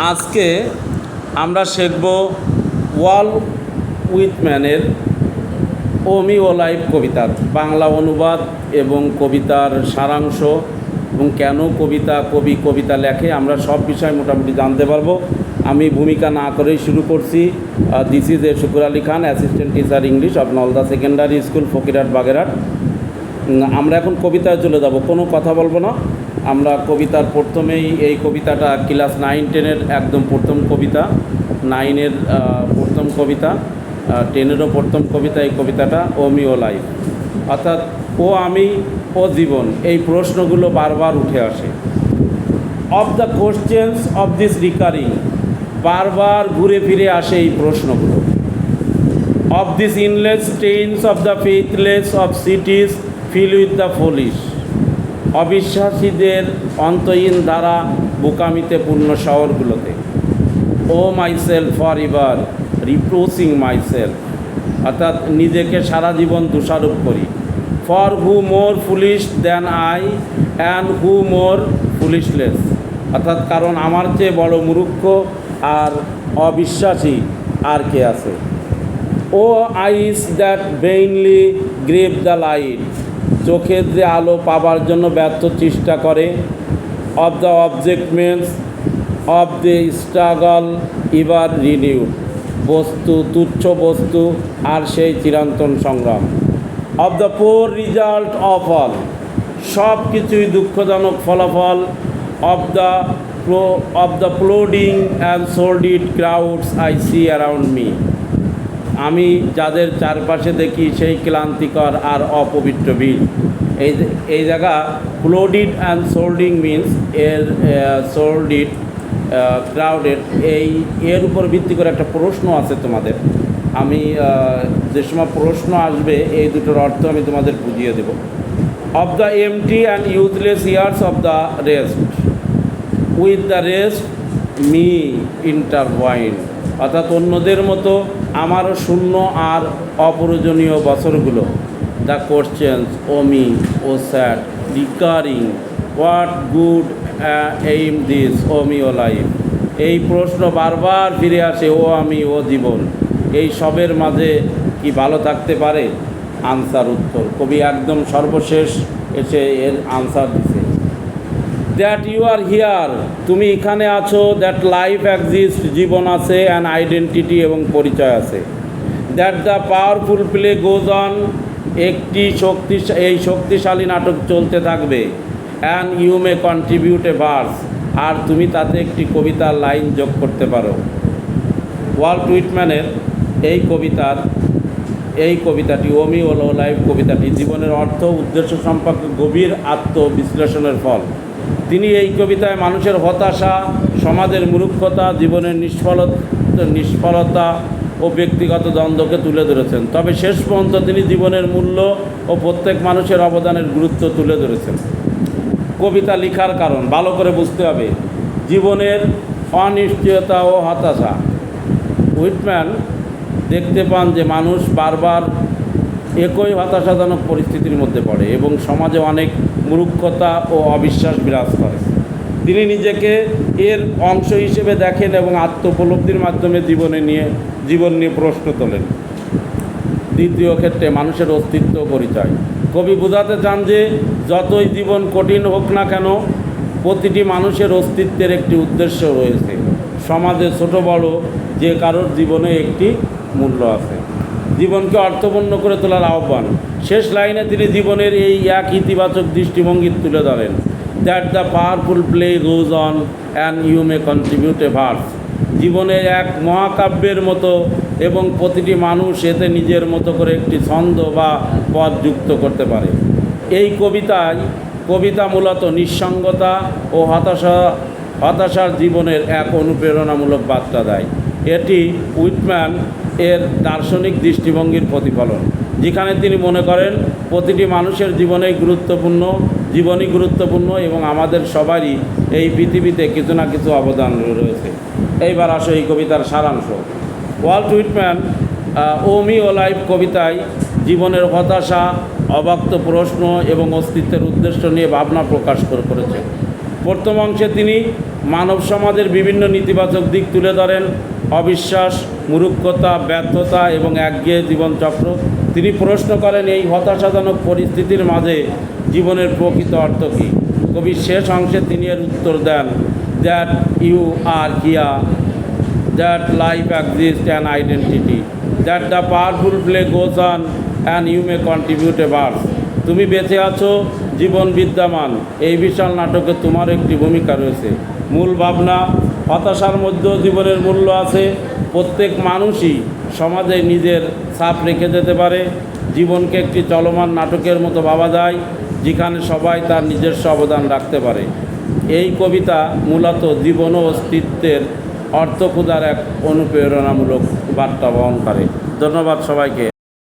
আজকে আমরা শিখব ওয়াল উইথম্যানের ও মি ও লাইফ কবিতার বাংলা অনুবাদ এবং কবিতার সারাংশ এবং কেন কবি কবিতা লেখে আমরা সব বিষয় মোটামুটি জানতে পারবো। আমি ভূমিকা না করেই শুরু করছি। This is a Shukur Ali Khan, assistant teacher English of Nalda secondary school, Fakirhat, Bagerhat. আমরা এখন কবিতায় চলে যাব, কোনো কথা বলবো না। আমরা কবিতার প্রথমেই এই কবিতাটা ক্লাস 9-10-এর একদম প্রথম কবিতা, 9-এর প্রথম কবিতা, 10-এরও প্রথম কবিতা। এই কবিতাটা ও মি ও লাইফ, অর্থাৎ ও আমি ও জীবন, এই প্রশ্নগুলো বারবার উঠে আসে। Of the questions of this recurring, বারবার ঘুরে ফিরে আসে এই প্রশ্নগুলো। Of this endless trains of the faithless of cities fill with the foolish, অবিশ্বাসীদের অন্তহীন ধারা বোকামিতে পূর্ণ শহরগুলোতে। O myself for ever reproaching myself, অর্থাৎ নিজেকে সারা জীবন দোষারোপ করি। For who more foolish than I and who more faithless, অর্থাৎ কারণ আমার চেয়ে বড় মূর্খ আর অবিশ্বাসী আর কে আছে। O eyes that vainly crave the light, চোখের যে আলো পাবার জন্য ব্যর্থ চেষ্টা করে। Of the objects of the struggle ever renewed, বস্তু তুচ্ছ বস্তু আর সেই চিরন্তন সংগ্রাম। Of the poor result of all, সব কিছুই দুঃখজনক ফলাফল। Of the plodding and sordid crowds I see around me, আমি যাদের চারপাশে দেখি সেই ক্লান্তিকর আর অপবিত্র ভিড়। এই জায়গা প্লোডিড অ্যান্ড সোল্ডিং মিনস সোল্ডিড ক্রাউডেড, এর উপর ভিত্তি করে একটা প্রশ্ন আছে তোমাদের। আমি যে সময় প্রশ্ন আসবে এই দুটোর অর্থ আমি তোমাদের বুঝিয়ে দেব। Of the empty and useless years of the rest with the rest me intertwined, অর্থাৎ অন্যদের মতো আমারও শূন্য আর অপ্রয়োজনীয় বছরগুলো। The questions O me O sad recurring what good amid this O me O life, এই প্রশ্ন বারবার ফিরে আসে। ও আমি ও জীবন, এই সবের মাঝে কি ভালো থাকতে পারে? আনসার, উত্তর। কবি একদম সর্বশেষ এসে এর আনসার দিছে। দ্যাট ইউ আর হিয়ার, তুমি এখানে আছো। দ্যাট লাইফ এক্সিস্ট, জীবন আছে। অ্যান্ড আইডেন্টিটি, এবং পরিচয় আছে। That the powerful play goes on, এই শক্তিশালী নাটক চলতে থাকবে। And you may contribute a verse, আর তুমি তাতে একটি কবিতার লাইন যোগ করতে পারো। ওয়াল্ট হুইটম্যানের এই কবিতাটি ও মি ও লাইফ কবিতাটি জীবনের অর্থ উদ্দেশ্য সম্পর্কে গভীর আত্মবিশ্লেষণের ফল। তিনি এই কবিতায় মানুষের হতাশা, সমাজের মূর্খতা, জীবনের নিষ্ফলতা ও ব্যক্তিগত দ্বন্দ্বকে তুলে ধরেছেন। তবে শেষ পর্যন্ত তিনি জীবনের মূল্য ও প্রত্যেক মানুষের অবদানের গুরুত্ব তুলে ধরেছেন। কবিতা লেখার কারণ ভালো করে বুঝতে হবে। জীবনের অনিশ্চয়তা ও হতাশা। হুইটম্যান দেখতে পান যে মানুষ বারবার একই হতাশাজনক পরিস্থিতির মধ্যে পড়ে এবং সমাজে অনেক মূর্খতা ও অবিশ্বাস বিরাজ করে। তিনি নিজেকে এর অংশ হিসেবে দেখেন এবং আত্মোপলব্ধির মাধ্যমে জীবন নিয়ে প্রশ্ন তোলেন। দ্বিতীয় ক্ষেত্রে মানুষের অস্তিত্ব পরিচয়। কবি বোঝাতে চান যে যতই জীবন কঠিন হোক না কেন, প্রতিটি মানুষের অস্তিত্বের একটি উদ্দেশ্য রয়েছে। সমাজে ছোট বড় যে কারোর জীবনে একটি মূল্য আছে। জীবনকে অর্থপূর্ণ করে তোলার আহ্বান। শেষ লাইনে তিনি জীবনের এই এক ইতিবাচক দৃষ্টিভঙ্গি তুলে ধরেন। That the powerful play goes on and you may contribute a verse, জীবনের এক মহাকাব্যের মতো এবং প্রতিটি মানুষ এতে নিজের মতো করে একটি ছন্দ বা পদ যুক্ত করতে পারে। এই কবিতা মূলত নিঃসঙ্গতা ও হতাশার জীবনের এক অনুপ্রেরণামূলক বার্তা দেয়। এটি হুইটম্যান এর দার্শনিক দৃষ্টিভঙ্গির প্রতিফলন, যেখানে তিনি মনে করেন প্রতিটি মানুষের জীবনই গুরুত্বপূর্ণ এবং আমাদের সবারই এই পৃথিবীতে কিছু না কিছু অবদান রয়েছে। এইবার আসো এই কবিতার সারাংশ। ওয়াল্ট হুইটম্যান ও মি ও লাইফ কবিতায় জীবনের হতাশা, অব্যক্ত প্রশ্ন এবং অস্তিত্বের উদ্দেশ্য নিয়ে ভাবনা প্রকাশ করেছে। প্রথম অংশে তিনি মানব সমাজের বিভিন্ন নেতিবাচক দিক তুলে ধরেন, অবিশ্বাস, মূর্খতা, ব্যর্থতা এবং একঘেয়ে জীবনচক্র। তিনি প্রশ্ন করেন এই হতাশাজনক পরিস্থিতির মাঝে জীবনের প্রকৃত অর্থ কী। কবির শেষ অংশে তিনি এর উত্তর দেন, that you are here, that life exist and identity, that the powerful play goes on and you may contribute a verse. তুমি বেঁচে আছো, জীবন বিদ্যমান, এই বিশাল নাটকে তোমার একটি ভূমিকা রয়েছে। মূল ভাবনা, হতাশার মধ্যেও জীবনের মূল্য আছে। প্রত্যেক মানুষই সমাজে নিজের ছাপ রেখে যেতে পারে। জীবনকে একটি চলমান নাটকের মতো ভাবা যায়, যেখানে সবাই তার নিজস্ব অবদান রাখতে পারে। এই কবিতা মূলত জীবন ও অস্তিত্বের অর্থ খোঁজার এক অনুপ্রেরণামূলক বার্তা বহন করে। ধন্যবাদ সবাইকে।